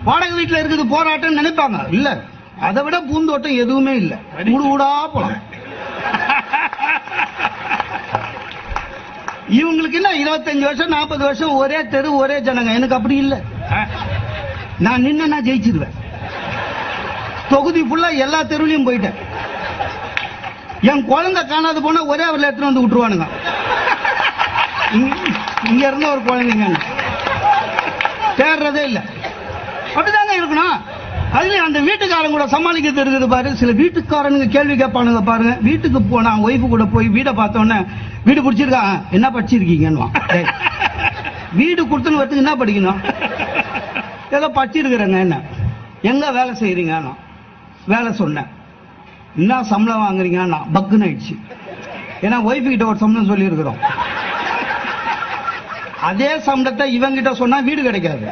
வாடகை வீட்டுல இருக்குது போராட்டம் நினைப்பாங்க. இல்ல, அதை விட பூந்தோட்டம் எதுவுமே இல்ல. ஊடா போலாம். இவங்களுக்கு என்ன 25 வருஷம் 40 வருஷம் ஒரே தெரு ஒரே ஜனங்க. எனக்கு அப்படி இல்ல. நான் நின்னா ஜெயிச்சிருவேன். தொகுதி ஃபுல்லா எல்லா தெருவிலையும் போயிட்டேன். என் குழந்தை காணாது போனா ஒரே ஒரு எடுத்துட்டு வந்து விட்டுருவானுங்க. இங்க இருந்த ஒரு குழந்தைங்க தேடுறதே இல்ல. அப்படிதாங்க இருக்கணும். அதுல அந்த வீட்டுக்காரங்க கூட சமாளிக்கிறது இருக்குது பாரு. சில வீட்டுக்காரனுங்க கேள்வி கேட்பானுங்க பாருங்க. வீட்டுக்கு போனா ஒய்ஃபு கூட போய் வீடை பார்த்தோன்னே, வீடு பிடிச்சிருக்கா, என்ன படிச்சிருக்கீங்கன்னு. வீடு கொடுத்துன்னு வரதுக்கு என்ன படிக்கணும்? ஏதோ படிச்சிருக்கிறேங்க. என்ன எங்க வேலை செய்யறீங்க? வேலை சொன்னேன். என்ன சம்பளம் வாங்குறீங்கன்னா பக்குன்னு ஆயிடுச்சு. ஏன்னா ஒய்ஃபு கிட்ட ஒரு சம்பளம் சொல்லி இருக்கிறோம். அதே சம்பளத்தை இவங்கிட்ட சொன்னா வீடு கிடைக்காது.